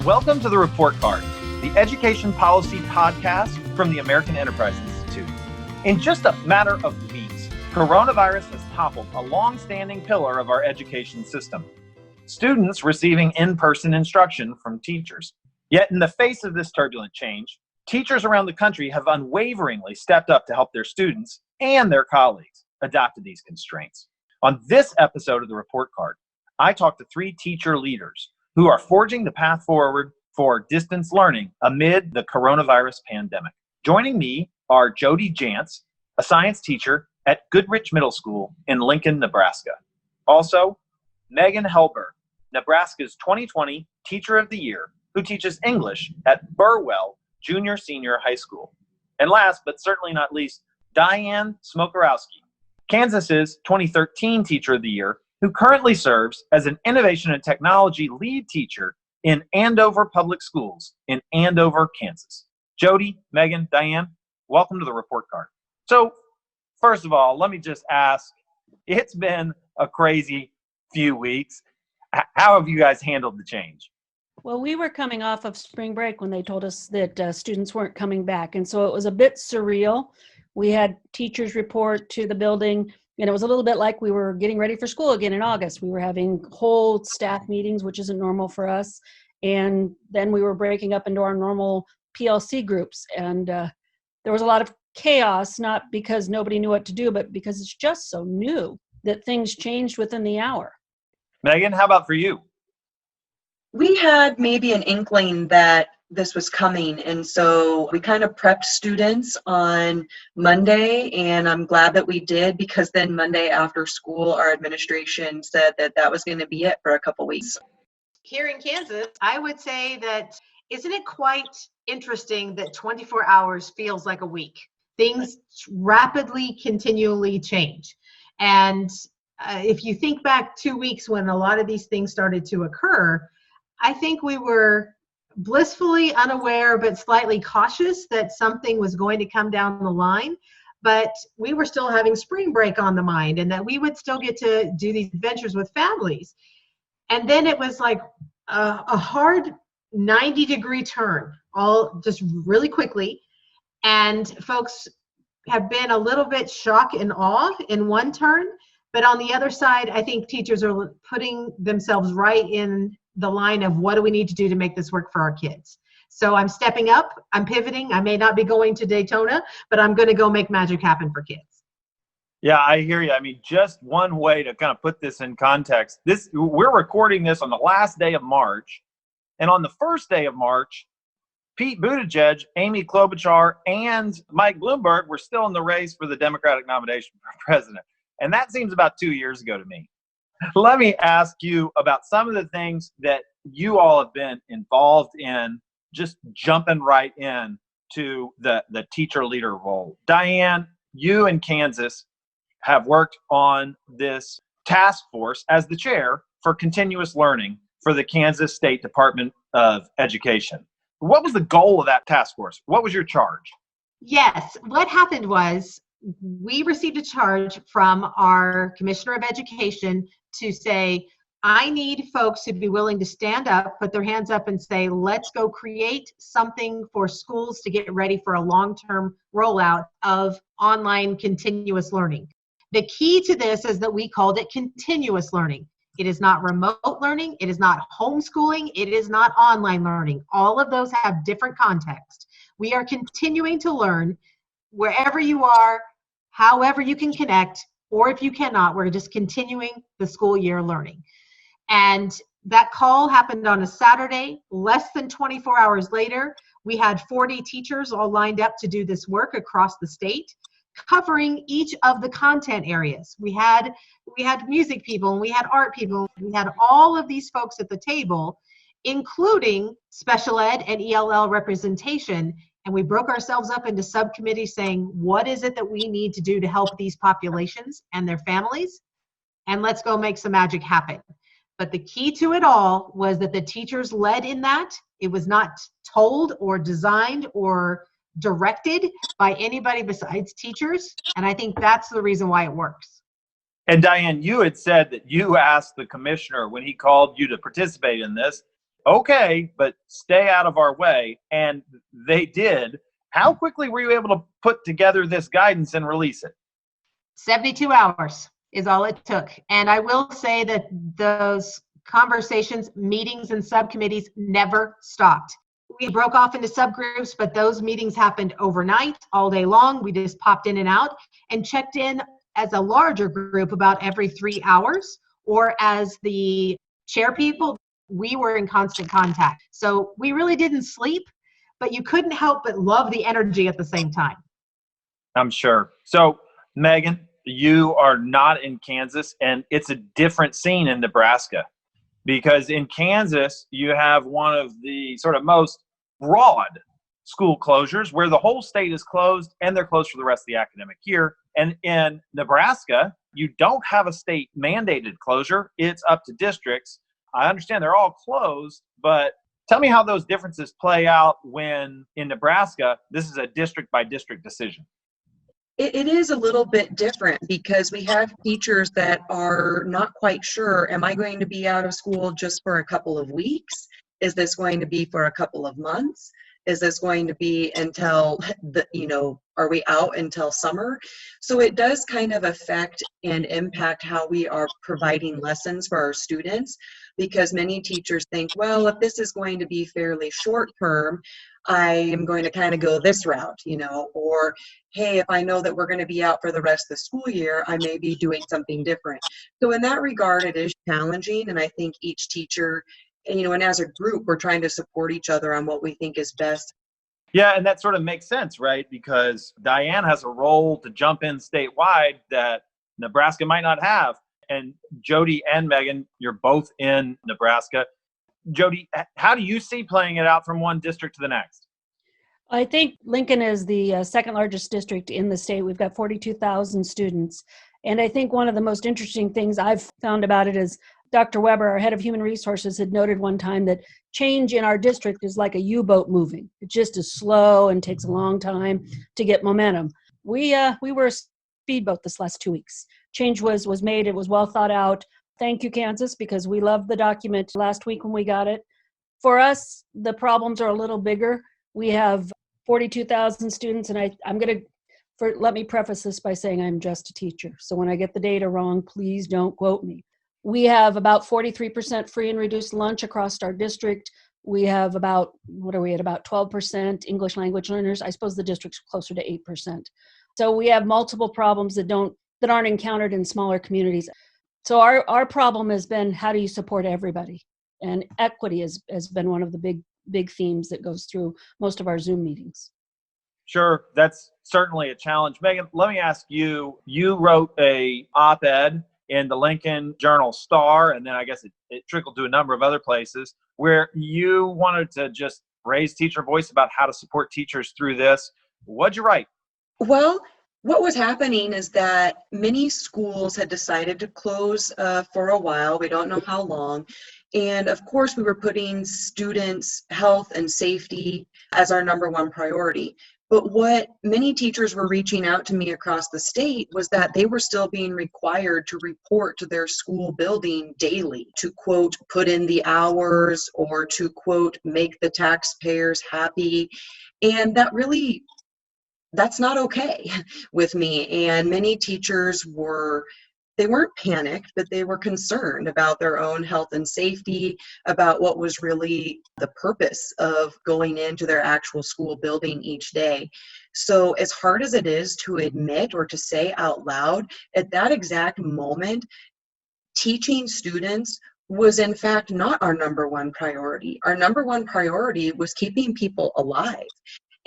Welcome to the Report Card, the education policy podcast from the American Enterprise Institute. In just a matter of weeks, coronavirus has toppled a long-standing pillar of our education system. Students receiving in-person instruction from teachers. Yet in the face of this turbulent change, teachers around the country have unwaveringly stepped up to help their students and their colleagues adapt to these constraints. On this episode of the Report Card, I talked to three teacher leaders who are forging the path forward for distance learning amid the coronavirus pandemic. Joining me are Jodie Jantz, a science teacher at Goodrich Middle School in Lincoln, Nebraska. Also, Megan Helberg, Nebraska's 2020 Teacher of the Year, who teaches English at Burwell Junior-Senior High School. And last, but certainly not least, Dyane Smokorowski, Kansas's 2013 Teacher of the Year, who currently serves as an innovation and technology lead teacher in Andover Public Schools in Andover, Kansas. Jodie, Megan, Dyane, welcome to the Report Card. So, first of all, let me just ask, it's been a crazy few weeks. How have you guys handled the change? Well, we were coming off of spring break when they told us that students weren't coming back, and so it was a bit surreal. We had teachers report to the building, and it was a little bit like we were getting ready for school again in August. We were having whole staff meetings, which isn't normal for us. And then we were breaking up into our normal PLC groups. And there was a lot of chaos, not because nobody knew what to do, but because it's just so new that things changed within the hour. Megan, how about for you? We had maybe an inkling that this was coming, and so we kind of prepped students on Monday, and I'm glad that we did, because then Monday after school our administration said that was going to be it for a couple weeks. Here in Kansas, I would say that isn't it quite interesting that 24 hours feels like a week? Things rapidly, continually change. And if you think back 2 weeks when a lot of these things started to occur, I think we were blissfully unaware but slightly cautious that something was going to come down the line, but we were still having spring break on the mind and that we would still get to do these adventures with families. And then it was like a hard 90-degree turn, all just really quickly, and folks have been a little bit shocked and awe in one turn, but on the other side, I think teachers are putting themselves right in the line of what do we need to do to make this work for our kids. So I'm stepping up, I'm pivoting. I may not be going to Daytona, but I'm going to go make magic happen for kids. Yeah, I hear you. I mean, just one way to kind of put this in context, we're recording this on the last day of March, and on the first day of March, Pete Buttigieg, Amy Klobuchar, and Mike Bloomberg were still in the race for the Democratic nomination for president. And that seems about 2 years ago to me. Let me ask you about some of the things that you all have been involved in, just jumping right in to the teacher leader role. Dyane, you in Kansas have worked on this task force as the chair for continuous learning for the Kansas State Department of Education. What was the goal of that task force? What was your charge? Yes, what happened was we received a charge from our Commissioner of Education to say, I need folks to be willing to stand up, put their hands up and say, let's go create something for schools to get ready for a long-term rollout of online continuous learning. The key to this is that we called it continuous learning. It is not remote learning. It is not homeschooling. It is not online learning. All of those have different context. We are continuing to learn wherever you are, however you can connect, or if you cannot, we're just continuing the school year learning. And that call happened on a Saturday. Less than 24 hours later, we had 40 teachers all lined up to do this work across the state, covering each of the content areas. We had music people, and we had art people. We had all of these folks at the table, including special ed and ELL representation. And we broke ourselves up into subcommittees saying, what is it that we need to do to help these populations and their families? And let's go make some magic happen. But the key to it all was that the teachers led in that. It was not told or designed or directed by anybody besides teachers. And I think that's the reason why it works. And Dyane, you had said that you asked the commissioner when he called you to participate in this, okay, but stay out of our way. And they did. How quickly were you able to put together this guidance and release it? 72 hours is all it took. And I will say that those conversations, meetings, and subcommittees never stopped. We broke off into subgroups, but those meetings happened overnight, all day long. We just popped in and out and checked in as a larger group about every 3 hours, or as the chair people, we were in constant contact. So we really didn't sleep, but you couldn't help but love the energy at the same time. I'm sure. So, Megan, you are not in Kansas, and it's a different scene in Nebraska, because in Kansas, you have one of the sort of most broad school closures where the whole state is closed and they're closed for the rest of the academic year. And in Nebraska, you don't have a state mandated closure. It's up to districts. I understand they're all closed, but tell me how those differences play out when in Nebraska, this is a district by district decision. It is a little bit different because we have teachers that are not quite sure, am I going to be out of school just for a couple of weeks? Is this going to be for a couple of months? Is this going to be until, are we out until summer? So it does kind of affect and impact how we are providing lessons for our students, because many teachers think, well, if this is going to be fairly short term, I am going to kind of go this route, or, hey, if I know that we're going to be out for the rest of the school year, I may be doing something different. So in that regard, it is challenging. And I think each teacher, and as a group, we're trying to support each other on what we think is best. Yeah, and that sort of makes sense, right? Because Dyane has a role to jump in statewide that Nebraska might not have. And Jodie and Megan, you're both in Nebraska. Jodie, how do you see playing it out from one district to the next? I think Lincoln is the second largest district in the state. We've got 42,000 students. And I think one of the most interesting things I've found about it is Dr. Weber, our head of human resources, had noted one time that change in our district is like a U-boat moving. It just is slow and takes a long time to get momentum. We were a speedboat this last 2 weeks. Change was made. It was well thought out. Thank you, Kansas, because we loved the document last week when we got it. For us, the problems are a little bigger. We have 42,000 students, and let me preface this by saying I'm just a teacher. So when I get the data wrong, please don't quote me. We have about 43% free and reduced lunch across our district. We have about 12% English language learners. I suppose the district's closer to 8%. So we have multiple problems that aren't encountered in smaller communities. So our problem has been, how do you support everybody? And equity has been one of the big themes that goes through most of our Zoom meetings. Sure, that's certainly a challenge. Megan, let me ask you, you wrote a op-ed in the Lincoln Journal-Star, and then I guess it trickled to a number of other places, where you wanted to just raise teacher voice about how to support teachers through this. What'd you write? Well, what was happening is that many schools had decided to close for a while. We don't know how long. And of course, we were putting students' health and safety as our number one priority. But what many teachers were reaching out to me across the state was that they were still being required to report to their school building daily, to, quote, put in the hours, or to, quote, make the taxpayers happy. And that's not okay with me. And many teachers they weren't panicked, but they were concerned about their own health and safety, about what was really the purpose of going into their actual school building each day. So as hard as it is to admit or to say out loud, at that exact moment, teaching students was in fact not our number one priority. Our number one priority was keeping people alive.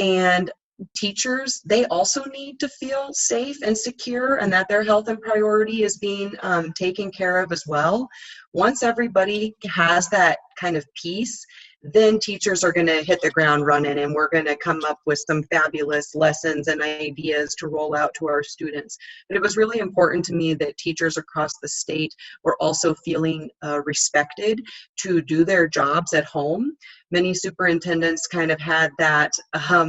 And teachers, they also need to feel safe and secure, and that their health and priority is being taken care of as well. Once everybody has that kind of peace, then teachers are going to hit the ground running, and we're going to come up with some fabulous lessons and ideas to roll out to our students. But it was really important to me that teachers across the state were also feeling respected to do their jobs at home. Many superintendents kind of had that,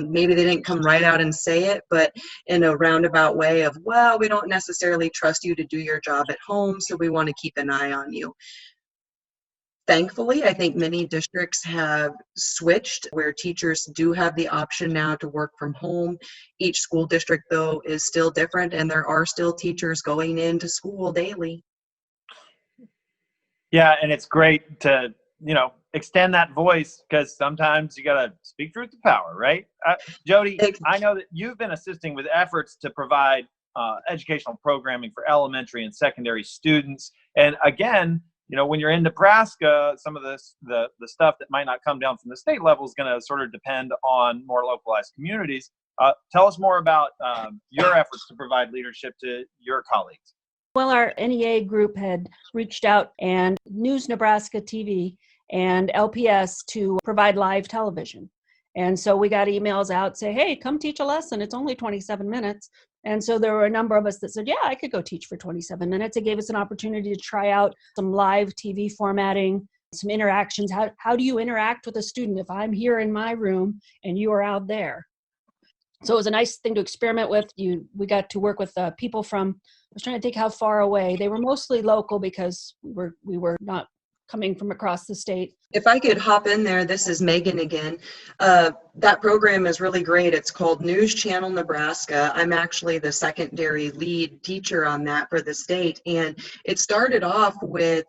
maybe they didn't come right out and say it, but in a roundabout way of, well, we don't necessarily trust you to do your job at home, so we want to keep an eye on you. Thankfully, I think many districts have switched where teachers do have the option now to work from home. Each school district, though, is still different, and there are still teachers going into school daily. Yeah, and it's great to, extend that voice, because sometimes you got to speak truth to power, right? Jodie, I know that you've been assisting with efforts to provide educational programming for elementary and secondary students. And again, when you're in Nebraska, some of the stuff that might not come down from the state level is going to sort of depend on more localized communities. Tell us more about your efforts to provide leadership to your colleagues. Well, our NEA group had reached out, and News Nebraska TV and LPS to provide live television. And so we got emails out say, hey, come teach a lesson. It's only 27 minutes. And so there were a number of us that said, yeah, I could go teach for 27 minutes. It gave us an opportunity to try out some live TV formatting, some interactions. How do you interact with a student if I'm here in my room and you are out there? So it was a nice thing to experiment with. We got to work with people from, I was trying to think how far away. They were mostly local because we were not coming from across the state. If I could hop in there, this is Megan again. That program is really great. It's called News Channel Nebraska. I'm actually the secondary lead teacher on that for the state. And it started off with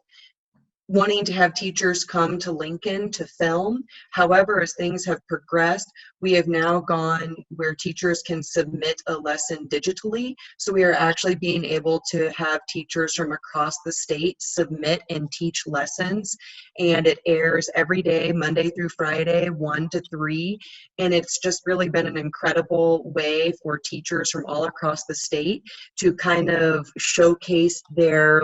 wanting to have teachers come to Lincoln to film. However, as things have progressed, we have now gone where teachers can submit a lesson digitally. So we are actually being able to have teachers from across the state submit and teach lessons. And it airs every day, Monday through Friday, 1 to 3. And it's just really been an incredible way for teachers from all across the state to kind of showcase their,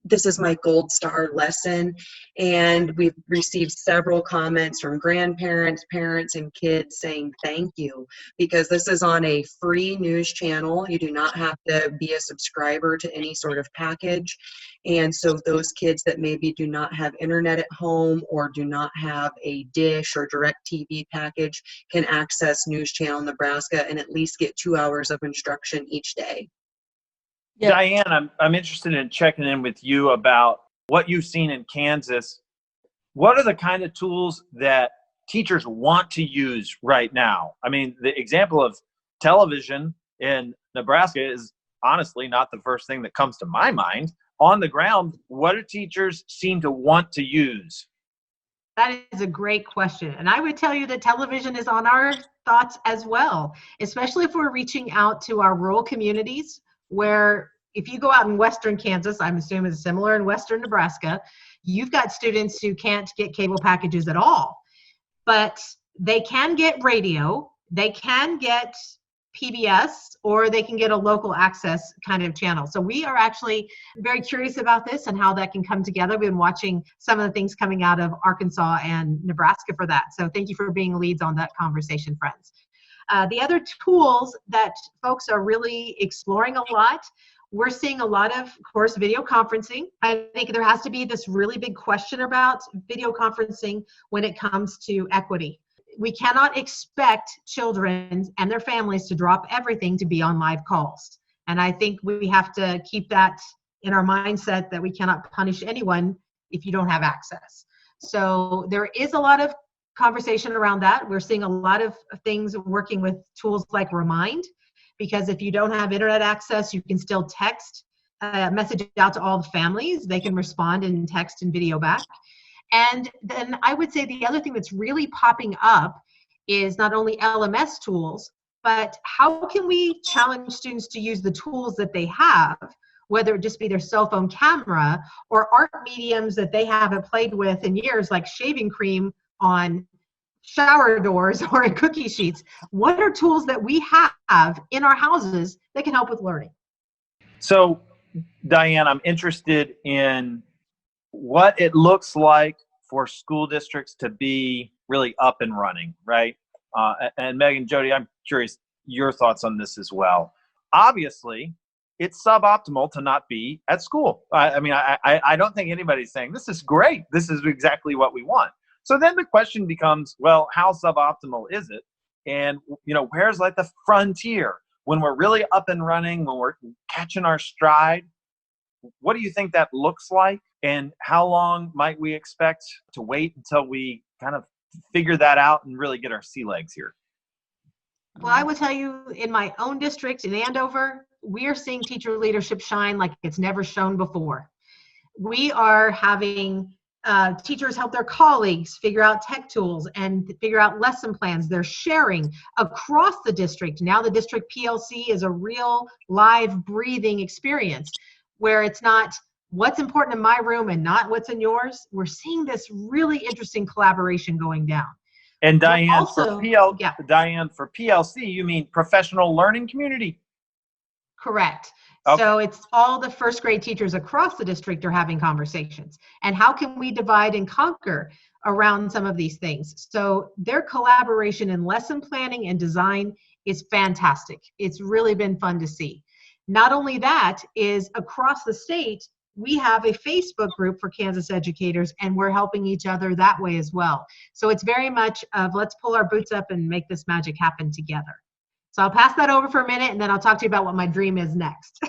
this is my gold star lesson. And we've received several comments from grandparents, parents, and kids saying thank you, because this is on a free news channel. You do not have to be a subscriber to any sort of package. And so those kids that maybe do not have internet at home or do not have a dish or direct TV package can access News Channel Nebraska and at least get 2 hours of instruction each day. Yeah. Dyane, I'm interested in checking in with you about what you've seen in Kansas. What are the kind of tools that teachers want to use right now? I mean, the example of television in Nebraska is honestly not the first thing that comes to my mind. On the ground, what do teachers seem to want to use? That is a great question. And I would tell you that television is on our thoughts as well, especially if we're reaching out to our rural communities, where if you go out in western Kansas, I'm assuming it's similar in western Nebraska, you've got students who can't get cable packages at all. But they can get radio, they can get PBS, or they can get a local access kind of channel. So we are actually very curious about this and how that can come together. We've been watching some of the things coming out of Arkansas and Nebraska for that. So thank you for being leads on that conversation, friends. The other tools that folks are really exploring a lot, we're seeing a lot of course, video conferencing. I think there has to be this really big question about video conferencing when it comes to equity. We cannot expect children and their families to drop everything to be on live calls. And I think we have to keep that in our mindset that we cannot punish anyone if you don't have access. So there is a lot of conversation around that. We're seeing a lot of things working with tools like Remind, because if you don't have internet access, you can still text a message out to all the families. They can respond in text and video back. And then I would say the other thing that's really popping up is not only LMS tools, but how can we challenge students to use the tools that they have, whether it just be their cell phone camera or art mediums that they haven't played with in years, like shaving cream on shower doors or in cookie sheets. What are tools that we have in our houses that can help with learning? So, Dyane, I'm interested in what it looks like for school districts to be really up and running, right? And Megan, Jodie, I'm curious your thoughts on this as well. Obviously, it's suboptimal to not be at school. I don't think anybody's saying this is great. This is exactly what we want. So then the question becomes, well, how suboptimal is it? And, where's the frontier when we're really up and running, when we're catching our stride? what do you think that looks like? And how long might we expect to wait until we kind of figure that out and really get our sea legs here? Well, I would tell you, in my own district in Andover, we are seeing teacher leadership shine like it's never shown before. We are having teachers help their colleagues figure out tech tools and figure out lesson plans. They're sharing across the district. Now the district PLC is a real live breathing experience where it's not what's important in my room and not what's in yours. We're seeing this really interesting collaboration going down. And Dyane, Also, Dyane, for PLC, you mean professional learning community? Correct. Okay. So it's all the first grade teachers across the district are having conversations. And how can we divide and conquer around some of these things? So their collaboration in lesson planning and design is fantastic. It's really been fun to see. Not only that, is across the state, we have a Facebook group for Kansas educators, and we're helping each other that way as well. So it's very much of let's pull our boots up and make this magic happen together. So I'll pass that over for a minute, and then I'll talk to you about what my dream is next.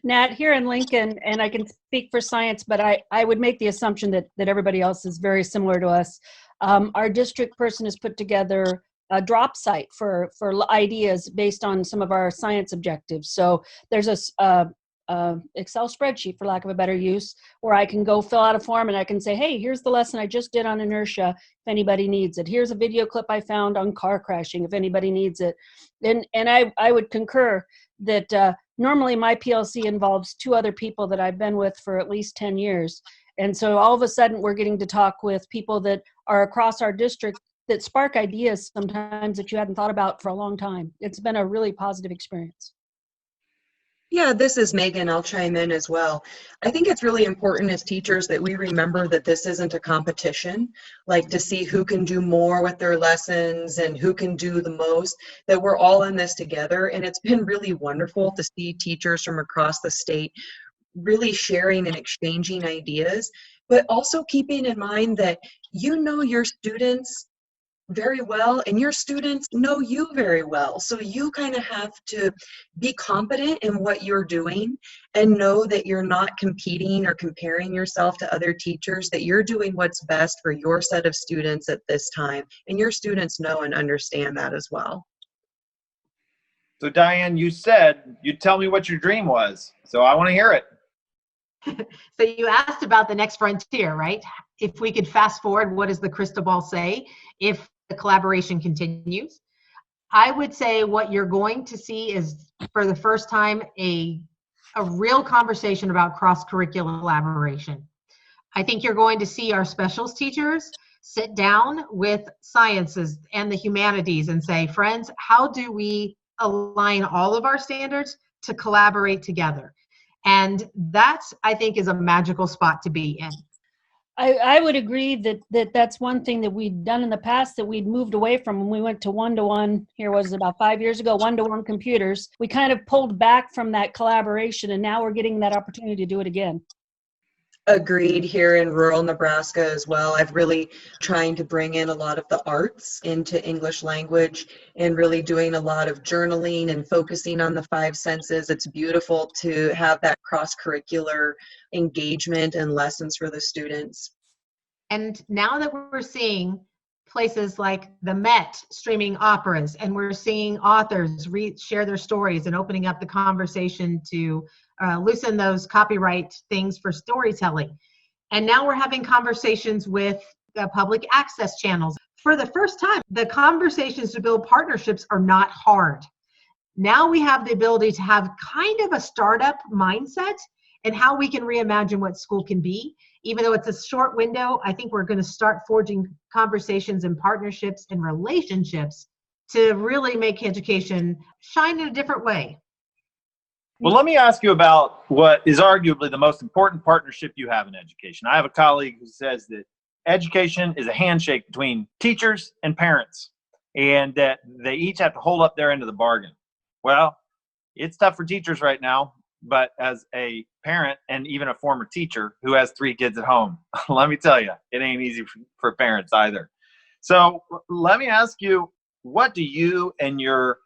Nat, here in Lincoln, and I can speak for science, but I would make the assumption that everybody else is very similar to us. Our district person has put together a drop site for ideas based on some of our science objectives. So there's a Excel spreadsheet, for lack of a better use, where I can go fill out a form and I can say, hey, here's the lesson I just did on inertia, if anybody needs it. Here's a video clip I found on car crashing, if anybody needs it. And I would concur that normally my PLC involves 2 other people that I've been with for at least 10 years. And so all of a sudden we're getting to talk with people that are across our district that spark ideas sometimes that you hadn't thought about for a long time. It's been a really positive experience. Yeah, this is Megan. I'll chime in as well. I think it's really important as teachers that we remember that this isn't a competition, like to see who can do more with their lessons and who can do the most, that we're all in this together. And it's been really wonderful to see teachers from across the state really sharing and exchanging ideas, but also keeping in mind that you know your students very well and your students know you very well. So you kind of have to be confident in what you're doing and know that you're not competing or comparing yourself to other teachers, that you're doing what's best for your set of students at this time. And your students know and understand that as well. So Dyane, you said you'd tell me what your dream was. So I want to hear it. So you asked about the next frontier, right? If we could fast forward, what does the crystal ball say if the collaboration continues? I would say what you're going to see is, for the first time, a real conversation about cross-curricular collaboration. I think you're going to see our specials teachers sit down with sciences and the humanities and say, friends, how do we align all of our standards to collaborate together? And that, I think, is a magical spot to be in. I would agree that that's one thing that we'd done in the past that we'd moved away from when we went to one-to-one. Here was about 5 years ago, one-to-one computers. We kind of pulled back from that collaboration, and now we're getting that opportunity to do it again. Agreed. Here in rural Nebraska as well, I've really trying to bring in a lot of the arts into English language and really doing a lot of journaling and focusing on the 5 senses. It's beautiful to have that cross-curricular engagement and lessons for the students. And now that we're seeing places like the Met streaming operas, and we're seeing authors share their stories and opening up the conversation to loosen those copyright things for storytelling. And now we're having conversations with public access channels. For the first time, the conversations to build partnerships are not hard. Now we have the ability to have kind of a startup mindset and how we can reimagine what school can be. Even though it's a short window, I think we're going to start forging conversations and partnerships and relationships to really make education shine in a different way. Well, let me ask you about what is arguably the most important partnership you have in education. I have a colleague who says that education is a handshake between teachers and parents, and that they each have to hold up their end of the bargain. Well, it's tough for teachers right now, but as a parent and even a former teacher who has 3 kids at home, let me tell you, it ain't easy for parents either. So let me ask you, what do you and your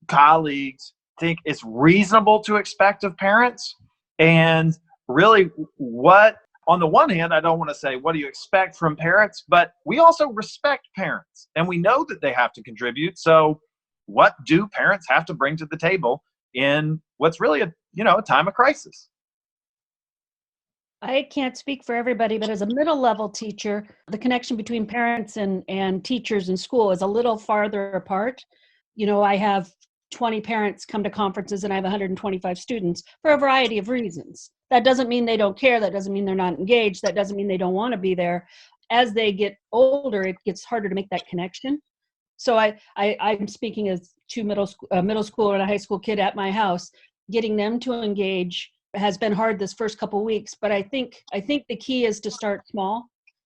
colleagues think is reasonable to expect of parents? And really what, on the one hand, I don't want to say, what do you expect from parents? But we also respect parents and we know that they have to contribute. So what do parents have to bring to the table in what's really a time of crisis? I can't speak for everybody, but as a middle level teacher, the connection between parents and teachers in school is a little farther apart. I have 20 parents come to conferences and I have 125 students for a variety of reasons. That doesn't mean they don't care. That doesn't mean they're not engaged. That doesn't mean they don't want to be there. As they get older, it gets harder to make that connection. So I'm speaking as two middle school and a high school kid at my house. Getting them to engage has been hard this first couple of weeks, but I think the key is to start small.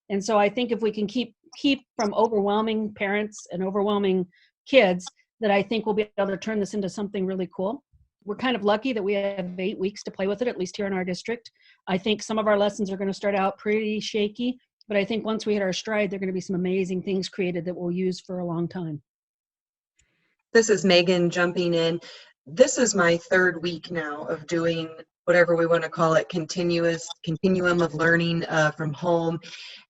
And so I think if we can keep from overwhelming parents and overwhelming kids, that I think we'll be able to turn this into something really cool. We're kind of lucky that we have 8 weeks to play with it, at least here in our district. I think some of our lessons are going to start out pretty shaky, but I think once we hit our stride, there are going to be some amazing things created that we'll use for a long time. This is Megan jumping in. This is my third week now of doing whatever we want to call it, continuum of learning from home.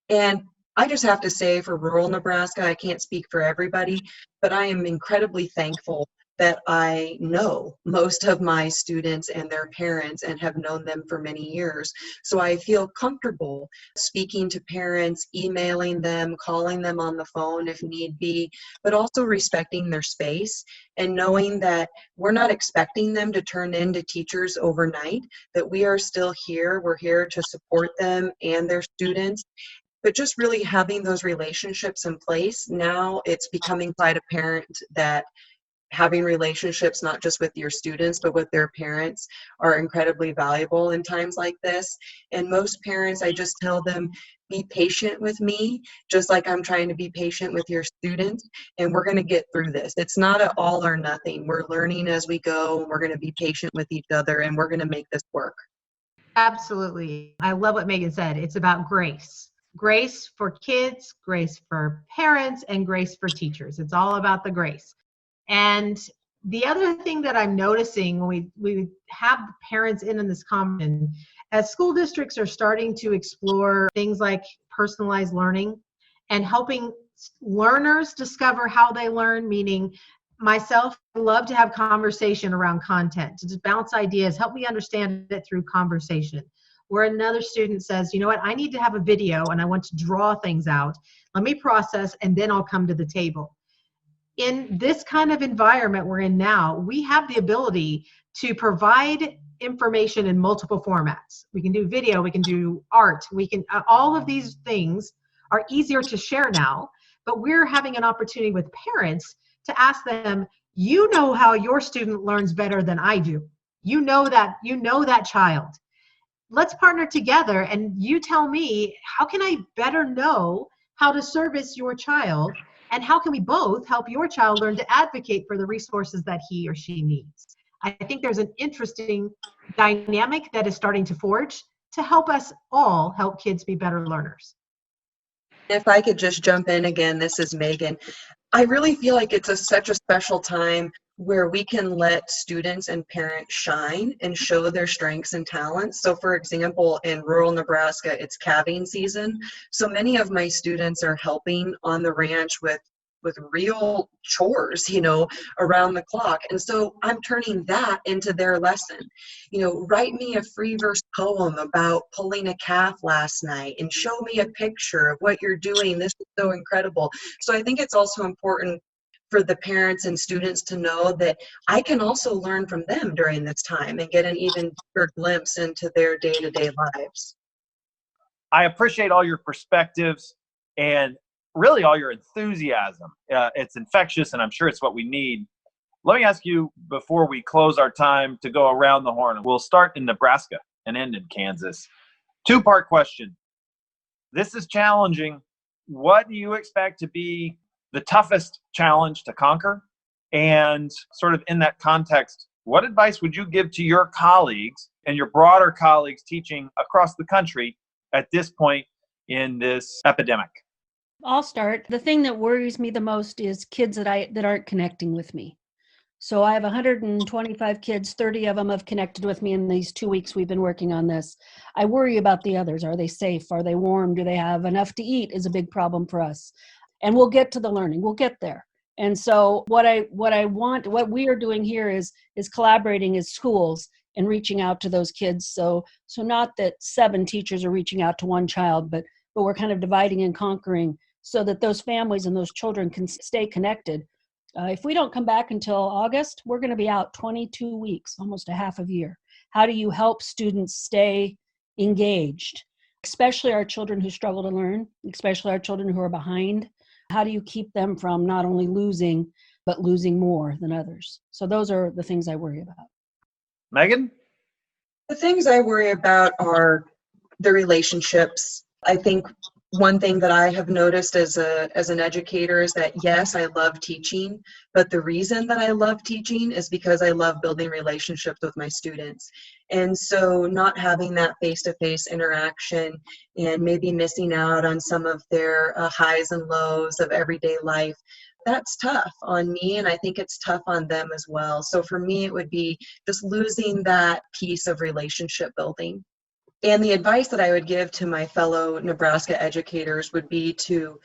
And I just have to say, for rural Nebraska, I can't speak for everybody, but I am incredibly thankful that I know most of my students and their parents and have known them for many years. So I feel comfortable speaking to parents, emailing them, calling them on the phone if need be, but also respecting their space and knowing that we're not expecting them to turn into teachers overnight, that we are still here. We're here to support them and their students. But just really having those relationships in place, now it's becoming quite apparent that having relationships not just with your students but with their parents are incredibly valuable in times like this. And most parents, I just tell them, be patient with me, just like I'm trying to be patient with your students, and we're going to get through this. It's not an all or nothing. We're learning as we go. We're going to be patient with each other, and we're going to make this work. Absolutely. I love what Megan said. It's about grace. Grace for kids, grace for parents, and grace for teachers. It's all about the grace. And the other thing that I'm noticing when we have parents in this conversation, as school districts are starting to explore things like personalized learning and helping learners discover how they learn, meaning myself, I love to have conversation around content, to just bounce ideas, help me understand it through conversation. Where another student says, you know what, I need to have a video and I want to draw things out. Let me process and then I'll come to the table. In this kind of environment we're in now, we have the ability to provide information in multiple formats. We can do video, we can do art, we can, all of these things are easier to share now, but we're having an opportunity with parents to ask them, you know how your student learns better than I do. You know that child. Let's partner together and you tell me, how can I better know how to service your child? And how can we both help your child learn to advocate for the resources that he or she needs? I think there's an interesting dynamic that is starting to forge to help us all help kids be better learners. If I could just jump in again, this is Megan. I really feel like it's such a special time where we can let students and parents shine and show their strengths and talents. So for example, in rural Nebraska, it's calving season. So many of my students are helping on the ranch with real chores, around the clock. And so I'm turning that into their lesson. Write me a free verse poem about pulling a calf last night and show me a picture of what you're doing. This is so incredible. So I think it's also important for the parents and students to know that I can also learn from them during this time and get an even deeper glimpse into their day-to-day lives. I appreciate all your perspectives and really all your enthusiasm. It's infectious, and I'm sure it's what we need. Let me ask you, before we close our time, to go around the horn. We'll start in Nebraska and end in Kansas. Two-part question. This is challenging. What do you expect to be the toughest challenge to conquer? And sort of in that context, what advice would you give to your colleagues and your broader colleagues teaching across the country at this point in this epidemic? I'll start. The thing that worries me the most is kids that aren't connecting with me. So I have 125 kids, 30 of them have connected with me in these 2 weeks we've been working on this. I worry about the others. Are they safe? Are they warm? Do they have enough to eat is a big problem for us. And we'll get to the learning. We'll get there. And so what we are doing here is collaborating as schools and reaching out to those kids. So not that 7 teachers are reaching out to one child, but we're kind of dividing and conquering so that those families and those children can stay connected. If we don't come back until August, we're going to be out 22 weeks, almost a half a year. How do you help students stay engaged, especially our children who struggle to learn, especially our children who are behind? How do you keep them from not only losing, but losing more than others? So those are the things I worry about. Megan? The things I worry about are the relationships. I think one thing that I have noticed as an educator is that, yes, I love teaching, but the reason that I love teaching is because I love building relationships with my students. And so not having that face-to-face interaction and maybe missing out on some of their highs and lows of everyday life, that's tough on me, and I think it's tough on them as well. So for me, it would be just losing that piece of relationship building. And the advice that I would give to my fellow Nebraska educators would be to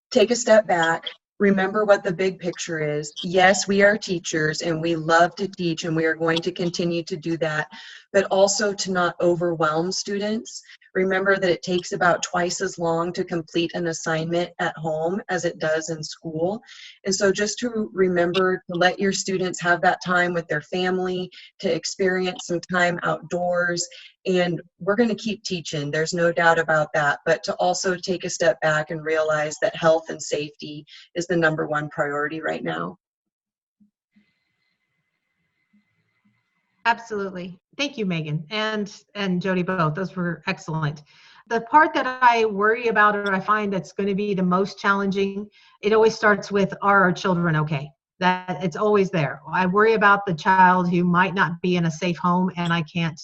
take a step back, remember what the big picture is. Yes, we are teachers and we love to teach and we are going to continue to do that, but also to not overwhelm students. Remember that it takes about twice as long to complete an assignment at home as it does in school. And so just to remember to let your students have that time with their family, to experience some time outdoors. And we're going to keep teaching, there's no doubt about that, but to also take a step back and realize that health and safety is the number one priority right now. Absolutely. Thank you, Megan and Jodie both. Those were excellent. The part that I worry about or I find that's going to be the most challenging, it always starts with, are our children okay? That it's always there. I worry about the child who might not be in a safe home and I can't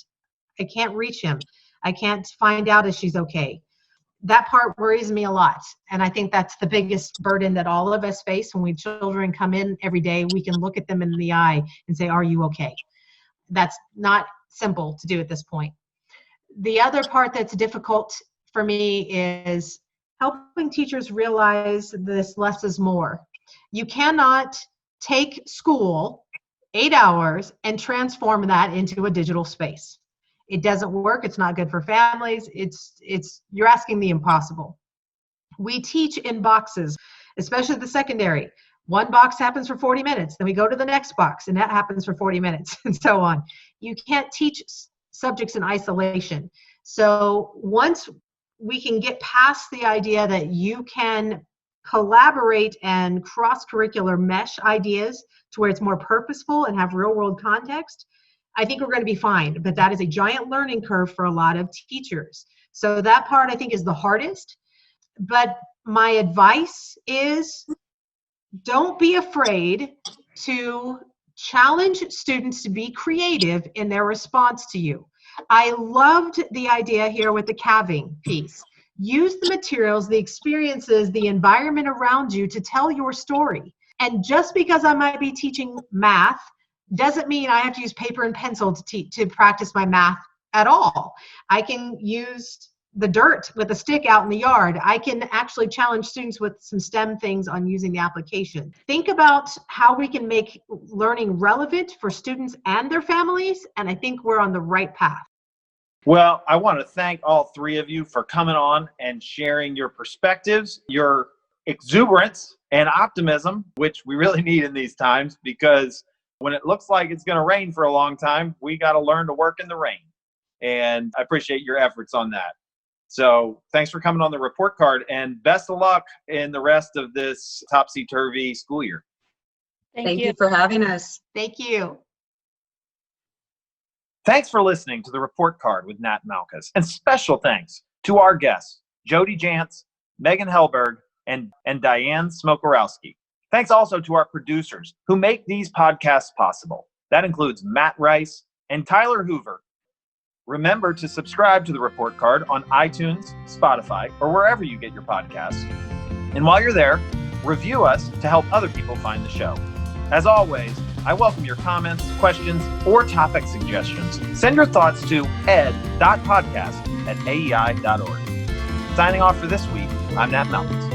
reach him. I can't find out if she's okay. That part worries me a lot. And I think that's the biggest burden that all of us face when children come in every day. We can look at them in the eye and say, are you okay? That's not simple to do at this point. The other part that's difficult for me is helping teachers realize this less is more. You cannot take school 8 hours and transform that into a digital space. It doesn't work. It's not good for families. You're asking the impossible. We teach in boxes, especially the secondary. One box happens for 40 minutes, then we go to the next box, and that happens for 40 minutes, and so on. You can't teach subjects in isolation. So once we can get past the idea that you can collaborate and cross-curricular mesh ideas to where it's more purposeful and have real-world context, I think we're going to be fine. But that is a giant learning curve for a lot of teachers. So that part, I think, is the hardest. But my advice is, don't be afraid to challenge students to be creative in their response to you. I loved the idea here with the calving piece. Use the materials, the experiences, the environment around you to tell your story. And just because I might be teaching math doesn't mean I have to use paper and pencil to practice my math at all. I can use the dirt with a stick out in the yard. I can actually challenge students with some STEM things on using the application. Think about how we can make learning relevant for students and their families, and I think we're on the right path. Well, I want to thank all three of you for coming on and sharing your perspectives, your exuberance and optimism, which we really need in these times, because when it looks like it's going to rain for a long time, we got to learn to work in the rain. And I appreciate your efforts on that. So thanks for coming on the report card, and best of luck in the rest of this topsy-turvy school year. Thank you for having us. Thank you. Thanks for listening to the report card with Nat Malkus. And special thanks to our guests, Jodie Jantz, Megan Helberg, and Dyane Smokorowski. Thanks also to our producers who make these podcasts possible. That includes Matt Rice and Tyler Hoover. Remember to subscribe to the report card on iTunes, Spotify, or wherever you get your podcasts. And while you're there, review us to help other people find the show. As always, I welcome your comments, questions, or topic suggestions. Send your thoughts to ed.podcast@aei.org. Signing off for this week, I'm Nat Mountains.